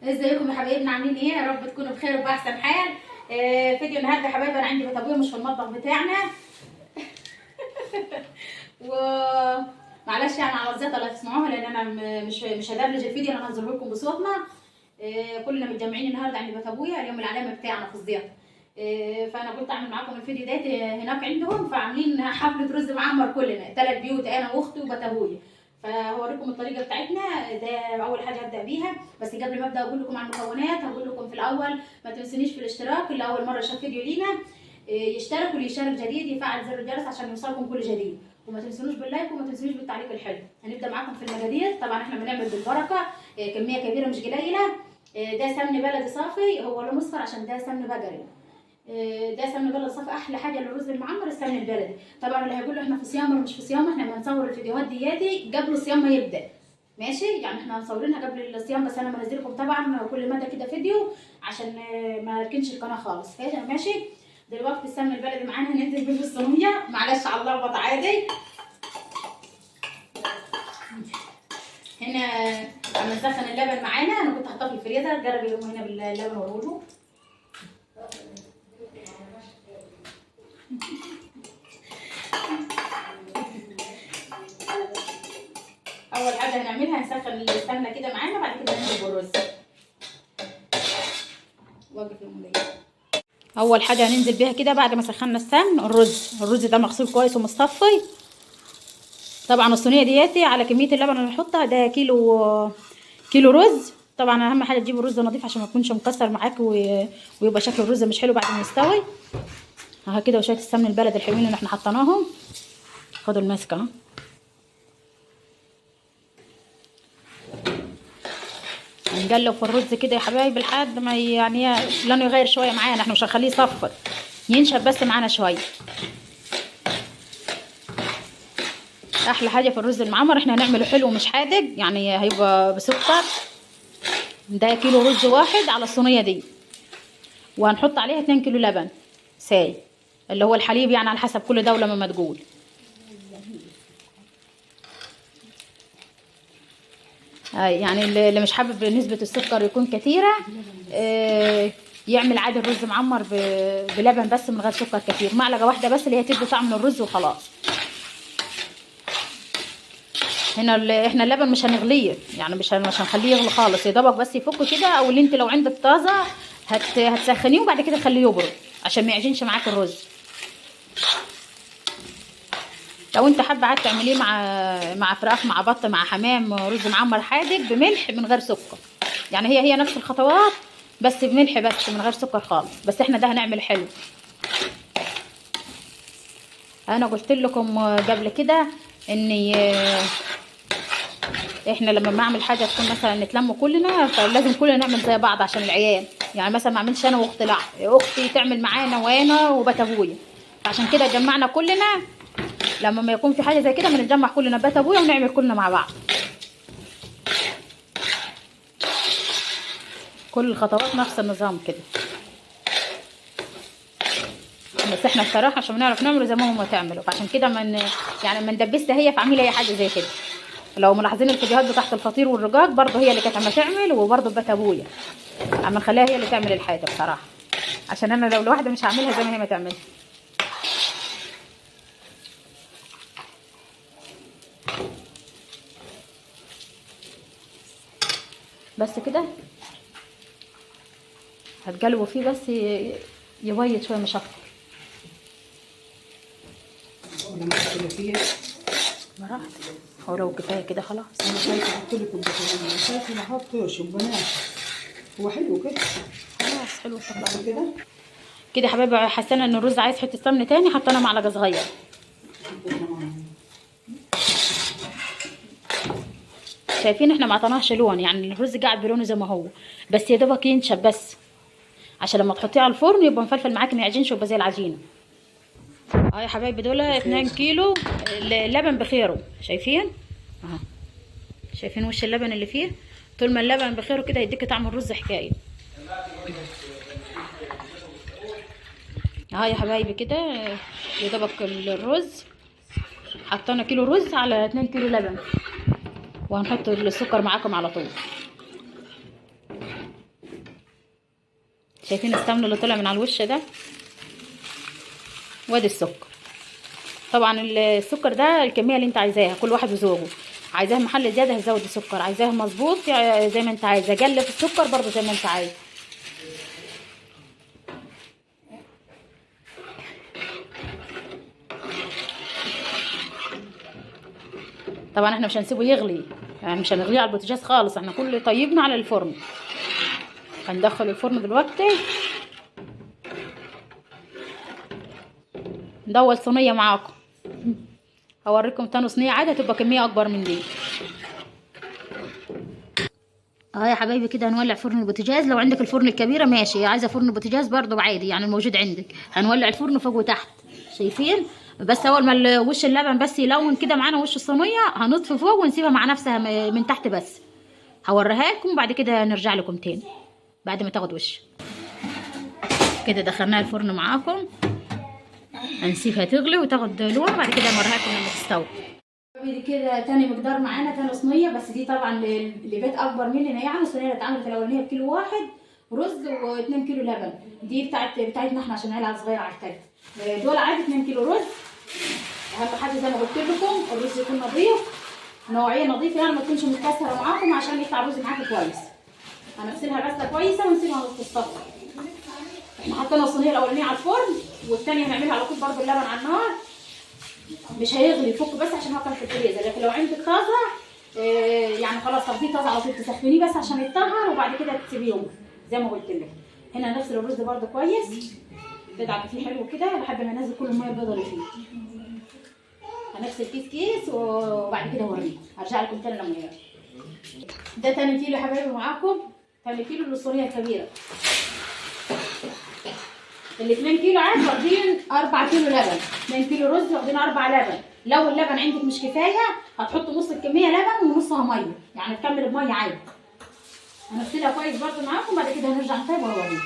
ازيكم يا حبايبنا، عاملين ايه؟ يا رب تكونوا بخير وباحسن حال. فيديو النهارده يا حبايبي، انا عندي بطابيه مش في المطبخ بتاعنا. ومعلش يعني على الزيطه اللي هتسمعوها، لان انا مش هدبلج الفيديو، انا هنزله لكم بصوتنا. كلنا متجمعين النهارده عند بيت ابويا، اليوم العلامه بتاعنا في الزيطه. فانا قلت اعمل معاكم الفيديو ده هناك عندهم، فعاملين حفله رز معمر كلنا 3 بيوت، انا واختي وبيت ابويا. فهوريكم الطريقه بتاعتنا. ده اول حاجه هبدا بيها، بس قبل ما ابدا اقول لكم عن المكونات. هقول لكم في الاول ما تنسونيش في الاشتراك، اللي اول مره شاف فيديو لينا يشترك، واللي يشارك جديد يفعل زر الجرس عشان يوصلكم كل جديد. وما تنسونوش باللايك، وما تنسونوش بالتعليق الحلو. هنبدا معاكم في المقادير. طبعا احنا بنعمل بالبركه، كميه كبيره مش قليله. ده سمن بلدي صافي، هو لونه اصفر عشان ده سمن بقري. ده سمن بلدي صافي، احلى حاجه للرز المعمر السمن البلدي. طبعا اللي هيقول له احنا في صيام ولا مش في صيام، احنا بنصور الفيديوهات دياتي قبل الصيام ما يبدا. ماشي، يعني احنا مصورينها قبل الصيام، بس انا بنزل لكم طبعا كل مدى كده فيديو عشان ما اركنش القناه خالص. ماشي. دلوقتي السمن البلدي معانا هننزل بيه في الصينيه، معلش على اللخبط عادي. هنا عم نسخن اللبن معانا، انا كنت حاطاه في الفريزر، جرب يرموا هنا باللبن والرز. اول حاجه هنعملها هنسخن السمنه كده معانا، بعد كده ننزل بالرز. وقف المضيق. اول حاجه هننزل بيها كده بعد ما سخنا السمن الرز ده مغسول كويس ومصفي. طبعا الصينيه دياتي على كميه اللبن اللي هنحطها، ده كيلو رز. طبعا اهم حاجه تجيبوا رز نظيف عشان ما يكونش مكسر معاك ويبقى شكل الرز مش حلو بعد ما يستوي. اهو كده، وشويه السمن البلدي الحلوين اللي احنا حطيناهم. خدوا الماسكه اهو. هنقلب في الرز كده يا حبايبي لحد ما يعني لانه يغير شويه معانا، احنا مش هنخليه يصفر، ينشف بس معانا شويه. احلى حاجه في الرز المعمر احنا هنعمله حلو مش حادق، يعني هيبقى بسكر. ده كيلو رز واحد على الصينيه دي، وهنحط عليها 2 كيلو لبن ساي، اللي هو الحليب، يعني على حسب كل دوله ما تقول. يعني اللي مش حابب نسبه السكر يكون كثيره، يعمل عادي الرز معمر بلبن بس من غير سكر كتير، معلقه واحده بس اللي هي تدي طعم للرز وخلاص. هنا احنا اللبن مش هنغليه، يعني مش هنخليه يغلي خالص، يا دوبك بس يفك كده، او اللي انت لو عندك طازه هتسخنيه وبعد كده تخليه يبرد عشان ما يعجنش معاك الرز. لو انت حابه عاد تعمليه مع فراخ، مع بط، مع حمام، رز معمر حادق بملح من غير سكر، يعني هي نفس الخطوات بس بملح بس من غير سكر خالص، بس احنا ده هنعمل حلو. انا قلت لكم قبل كده اني احنا لما بنعمل حاجه تكون مثلا نتلم كلنا، فلازم كلنا نعمل زي بعض عشان العيال. يعني مثلا ما اعملش انا واختي، لا اختي تعمل معانا وانا وبيت ابويا، عشان كده جمعنا كلنا. لما ما يكون في حاجه زي كده بنتجمع كلنا بيت ابويا ونعمل كلنا مع بعض. كل الخطوات نفس النظام كده، بس احنا بصراحه عشان بنعرف نعمله زي ما هم تعملوا، فعشان كده يعني ما ندبسها هي في عميله اي حاجه زي كده. لو ملاحظين الفيديوهات بتاعت الفطير والرقاق، برضه هي اللي كانت عم تعمل، وبرضه بيت ابويا عم نخليها هي اللي تعمل الحاجه بصراحه، عشان انا لو لوحدي مش هعملها زي ما هي ما تعملها. بس كده هتقلبوا فيه بس يبيض شويه مش اكتر. لما تحطي فيه براحتك، هو لو كفايه كده خلاص. انا شايفه احط لك البطاطا، شايفه ما احطش وبناش. هو حلو كده، خلاص حلو بس كده كده يا حبايبي. حسينا ان الرز عايز حته سمنه تاني، حطينا معلقه صغيره. شايفين احنا ما عطيناهش لون، يعني الرز قاعد بلونه زي ما هو، بس يا دوبك ينشف بس عشان لما تحطيه على الفرن يبقى مفلفل معاكي، ما يعجنش ويبقى زي العجينه. اه يا حبايبي، دول 2 كيلو لبن بخيره، شايفين اهو. شايفين وش اللبن اللي فيه؟ طول ما اللبن بخيره كده يديك طعم الرز حكايه. اه يا حبايبي كده، يا دوبك الرز. حطينا كيلو رز على 2 كيلو لبن، وهنحط السكر معاكم على طول. شايفين السمن اللي طلع من على الوش ده؟ وادي السكر. طبعا السكر ده الكميه اللي انت عايزاها، كل واحد وذوقه. عايزاها محل زياده هتزود السكر، عايزاها مظبوط زي ما انت عايزه، قلل في السكر برضو زي ما انت عايز. طبعا احنا مش هنسيبه يغلي، يعني مش هنغليه على البوتاجاز خالص، احنا كل طيبنا على الفرن. هندخل الفرن دلوقتي. ندول صينيه معاكم، هوريكم تاني صينيه عادي هتبقى كميه اكبر من دي. يا حبايبي كده هنولع فرن البوتاجاز. لو عندك الفرن الكبيره ماشي، عايزه فرن بوتاجاز برضو عادي يعني الموجود عندك. هنولع الفرن فوق وتحت، شايفين؟ بس اول ما وش اللبن بس يلون كده معانا وش الصينيه هنطفي فوق ونسيبها مع نفسها من تحت بس. هوريها لكم بعد كده نرجع لكم تاني بعد ما تاخد وش. كده دخلناها الفرن معاكم، هنسيبها تغلي وتاخد لون وبعد كده نوريها لكم لما تستوي. دي كده تاني مقدار معانا، تاني صينيه، بس دي طبعا لبيت اكبر مننا يعني. الصينيه اللي اتعملت الاولانيه بكيلو واحد رز و2 كيلو لبن، دي بتاعتنا احنا عشان عيله صغيره على الكتف. دول عادي 2 كيلو رز. اهم حاجه زي ما قلت لكم الرز يكون نظيف، نوعيه نظيفه يعني ما تكونش متكسره معاكم عشان يطلع الرز معاكم كويس. هنغسلها غسله كويسه ونسيبها نص الصفر. احنا حطينا الصينيه الاولانيه على الفرن والثانيه هنعملها على طول برضو اللبن على النار. مش هيغلي فوق بس عشان هو كان في الفريزر، لكن لو عندك طازه يعني خلاص تاخديه طازه على طول تسخنيه بس عشان يتطهر وبعد كده تسيبيه زي ما قلت لك. هنا هنغسل الرز برده كويس، تدعك فيه حلو كده لحد ما ننزل كل الميه البيضاء اللي فيه. هنغسل كيس وبعد كده اوريكم، هرجع لكم تاني لما يغلي. ده تاني كيلو يا حبايبي معاكم، تاني كيلو للصينيه الكبيره. ال 2 كيلو عادي واخدين 4 كيلو لبن، 2 كيلو رز واخدين 4 لبن. لو اللبن عندك مش كفايه هتحطوا نص الكميه لبن ونصها ميه، يعني تكمل بميه عادي. هنغسلها كويس برضه معاكم بعد كده هنرجع نطيب واوريكم.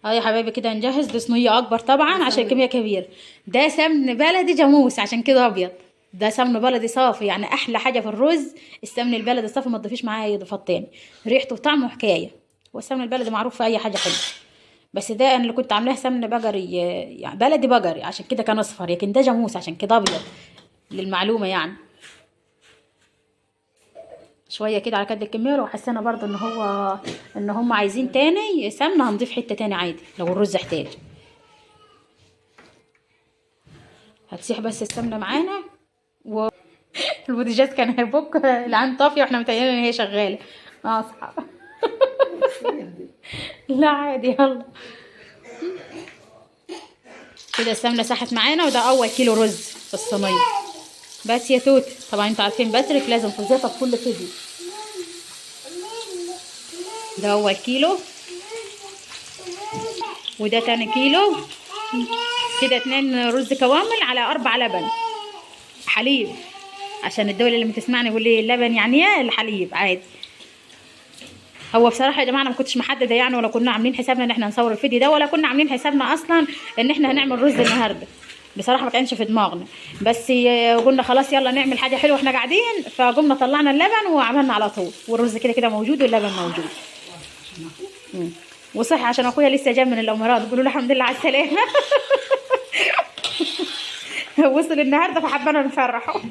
يا حبايبي كده نجهز. دي صينيه اكبر طبعا عشان الكميه كبيره. ده سمن بلدي جاموس عشان كده ابيض، ده سمن بلدي صافي، يعني احلى حاجه في الرز السمن البلدي الصافي، ما تضيفيش معاه اي اضافات تاني، ريحته وطعمه حكايه. والسمن البلدي معروف في اي حاجه حلوه، بس ده انا اللي كنت عاملاه سمن بقري يعني بلدي بقري عشان كده كان اصفر، لكن ده جاموس عشان كده ابيض للمعلومه يعني. شويه كده على قد الكميه، ولو حسينا برضو ان هم عايزين تاني سمنه هنضيف حته تاني عادي لو الرز احتاج. هتسيح بس السمنه معانا البوتاجاز كان هيفك العين طافيه واحنا متهيألنا ان هي شغاله. اصحى لا عادي يلا. كده السمنه ساحت معانا، وده اول كيلو رز في الصينيه. بس يا توت طبعا انتوا عارفين بترك لازم في زيتها في كل فيديو. ده اول كيلو وده تاني كيلو. كده 2 رز كوامل على 4 لبن حليب، عشان الدول اللي بتسمعني يقول لي اللبن يعني ايه الحليب عادي. هو بصراحه يا جماعه انا ما كنتش محدده يعني، ولا كنا عاملين حسابنا ان احنا نصور الفيديو ده، ولا كنا عاملين حسابنا اصلا ان احنا هنعمل رز النهارده. بصراحه ما كانش في دماغنا، بس قلنا خلاص يلا نعمل حاجه حلوه واحنا قاعدين، فقمنا طلعنا اللبن وعملنا على طول، والرز كده كده موجود واللبن موجود. وصح عشان اخويا لسه جاي من الامارات، بيقولوا له الحمد لله على السلامه. وصل النهارده فحبنا نفرحه.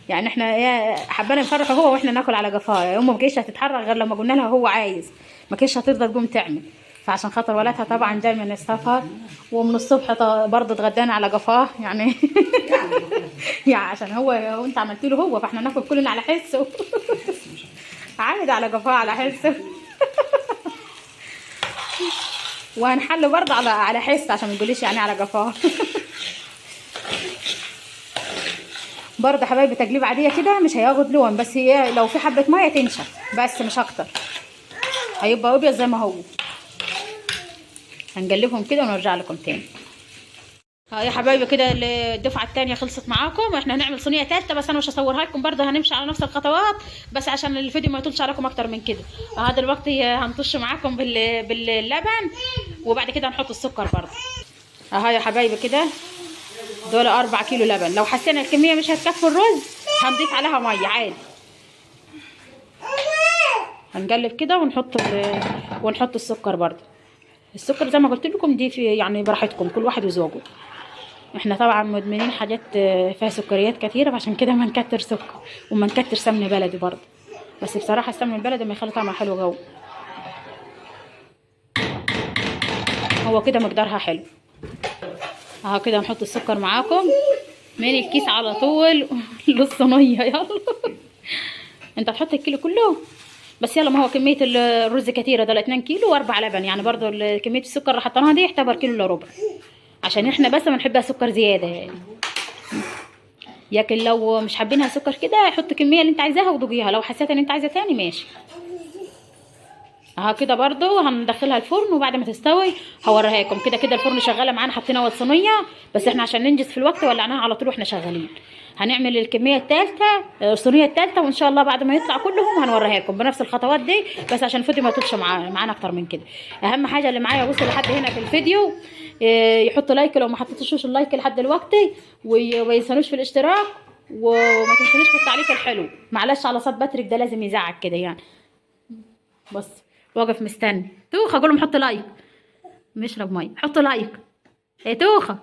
يعني احنا حبانا نفرحه هو واحنا ناكل على قفاه. امه ما كانتش هتتحرك غير لما قلنا لها هو عايز، ما كانتش هترضى تقوم تعمل، فعشان خاطر ولادها طبعا جاي من السفر ومن الصبح برضه اتغدانا على قفاه يعني. يعني عشان هو وانت عملت له هو، فاحنا ناكل كلنا على حسه. عامد على قفاه على حسه. وهنحل برضه على حس عشان ما تقوليش يعني على قفاه. برضه حبايبي تقليب عاديه كده مش هياخد لون، بس هي لو في حبه ميه تنشف بس مش اكتر، هيبقى ابيض زي ما هو. هنقلبهم كده ونرجع لكم تاني. يا حبايبي كده الدفعه الثانيه خلصت معاكم. احنا هنعمل صينيه ثالثه بس انا مش هصورها لكم، برضه هنمشي على نفس الخطوات بس عشان الفيديو ما يطولش عليكم اكتر من كده. دلوقتي هنطش معاكم باللبن وبعد كده نحط السكر برضه. اهو يا حبايبي كده دول 4 كيلو لبن. لو حسينا الكميه مش هتكفي الرز هنضيف عليها ميه عادي. هنقلب كده ونحط السكر برضه. السكر زي ما قلت لكم دي في يعني براحتكم، كل واحد وذوقه. احنا طبعا مدمنين حاجات فيها سكريات كتيره، فعشان كده ما نكتر سكر وما نكتر سمن بلدي برضه. بس بصراحه السمن البلدي ما يخلي طعمها حلو جو. هو كده مقدارها حلو. اهو كده نحط السكر معاكم من الكيس على طول للصينيه. يلا انت هتحط الكيلو كله بس. يلا ما هو كميه الرز كتيره، ده 2 كيلو و4 لبن، يعني برضو كميه السكر اللي حطيناها دي يعتبر كيلو الا ربع، عشان احنا بس ما نحبها سكر زياده يعني. لكن لو مش حابينها سكر كده حط الكميه اللي انت عايزاها وضوجيها، لو حسيت ان انت عايزه تاني ماشي. اهو كده برضو هندخلها الفرن، وبعد ما تستوي هوريها لكم. كده كده الفرن شغاله معانا، حطينا اول صينيه بس احنا عشان ننجز في الوقت ولعناها على طول واحنا شغالين. هنعمل الكميه الثالثه، الصينيه الثالثه، وان شاء الله بعد ما يطلع كلهم هنوريها لكم بنفس الخطوات دي، بس عشان الفيديو ما يطولش معانا اكتر من كده. اهم حاجه اللي معايا وصل لحد هنا في الفيديو يحط لايك لو ما حطيتوش اللايك لحد دلوقتي، وما ينسونوش في الاشتراك، وما تنسونوش في التعليق الحلو. معلش على صوت باتريك ده لازم يزعق كده يعني. بص واقف مستني. توخه اقول لهم حط لايك. بيشرب ميه. حط لايك يا توخه.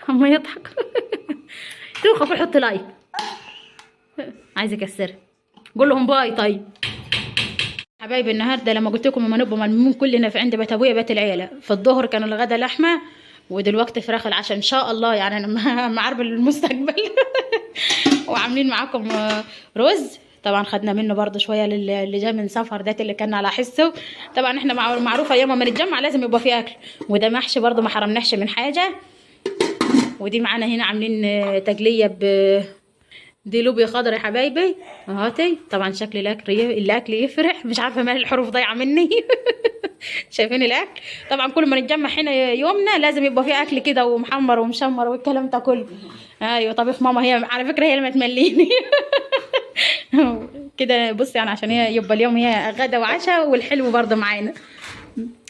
اما يضحك. توخه قول حط لايك. عايز يكسرها. قول لهم باي. طيب حبايبي النهارده لما قلت لكم لما نبقى ملمومين كلنا في عند بيت ابويا بيت العيله، في الظهر كان الغدا لحمه ودلوقتي فراخ العشاء ان شاء الله، يعني انا معرب المستقبل. وعاملين معاكم رز طبعا خدنا منه برضه شويه اللي جاي من سفر ده اللي كان على حسه. طبعا احنا معروفه يوم ما نتجمع لازم يبقى في اكل، وده محشي برضه ما حرمناش من حاجه. ودي معانا هنا عاملين تقليه دي لوبيا خضرا يا حبايبي اهاتي. طبعا شكل الاكل يفرح، مش عارفه مال الحروف ضايعه مني. شايفين الاكل. طبعا كل ما نتجمع هنا يومنا لازم يبقى في اكل كده ومحمر ومشمر والكلام ده كله. ايوه طبيخ ماما، هي على فكره هي اللي متمليني. كده بصي يعني عشان هي يبقى اليوم هي غدا وعشاء والحلو برضه معانا.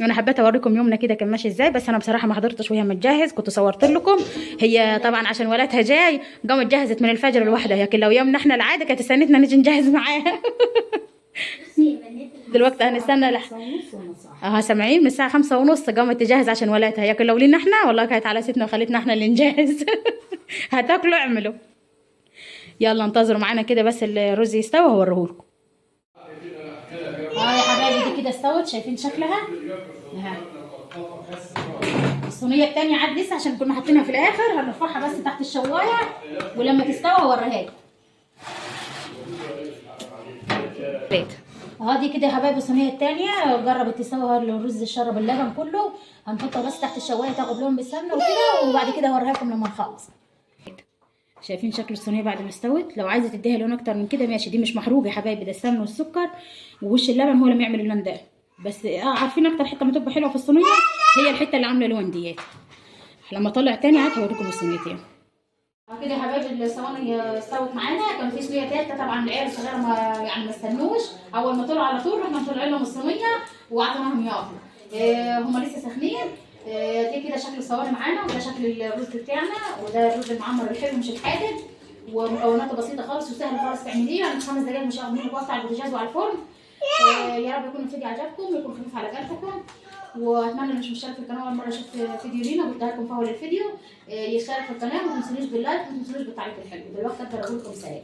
انا حبيت اوريكم يومنا كده كان ماشي ازاي، بس انا بصراحه ما حضرتش وهي متجهز، كنت صورت لكم. هي طبعا عشان ولادها جاي قامت جهزت من الفجر لوحدها، لكن لو يومنا احنا العاده كانت استنتنا نيجي نجهز معاها. دلوقتي هنستنى سامعين من الساعه 5:30 قامت تجهز عشان ولادها، لكن لو لينا احنا والله كانت على ستنا وخلتنا احنا اللي نجهز. هتاكلوا اعملوا. يلا انتظروا معانا كده بس الرز يستوي هوريهولكم. يا حبايبي دي كده استوت، شايفين شكلها. الصينيه الثانيه عاد لسه عشان كنا حاطينها في الاخر، هنرفعها بس تحت الشوايه ولما تستوي هوريها لكم. اهو دي كده يا حبايبي الصينيه الثانيه جربت تستوي، الرز شرب اللبن كله، هنحطها بس تحت الشوايه تاخد لون بالسمنه وكده، وبعد كده هوريها لكم لما نخلص. شايفين شكل الصينيه بعد ما استوت. لو عايزه تديها لون اكتر من كده ماشي، دي مش محروقه يا حبايبي، ده السمن والسكر ووش اللبن هو اللي بيعمل اللون ده. بس عارفين اكتر حته ما تبقى حلوه في الصينيه هي الحته اللي عامله لون ديت. لما اطلع تاني عاد هوريكم الصينيتين. كده يا حبايبي الصواني استوت معانا. كان في صينيه ثالثه طبعا العيال الصغيره ما استنوش، اول ما طلعوا على طول رحنا مطلعين لهم الصينيه وعطيناهم ياكلوا. هم لسه ساخنين. دي كده شكل الصواني معانا، وده شكل الرز بتاعنا، وده الرز المعمر الحلو مش الحادق، ومكوناته بسيطه خالص وسهل خالص تعمليه، يعني 5 دقايق مش هياخد منك وقت على البوتاجاز وعلى الفرن. يا رب يكون الفيديو عجبكم ويكون خفيف على قلبكم، واتمنى اللي مش مشترك في القناه اول مره يشوف فيديو لينا قلت لكم في اول الفيديو يشترك في القناه، وما تنسونيش باللايك وما تنسونيش بالتعليق الحلو. دلوقتي اقدر اقول لكم سلام.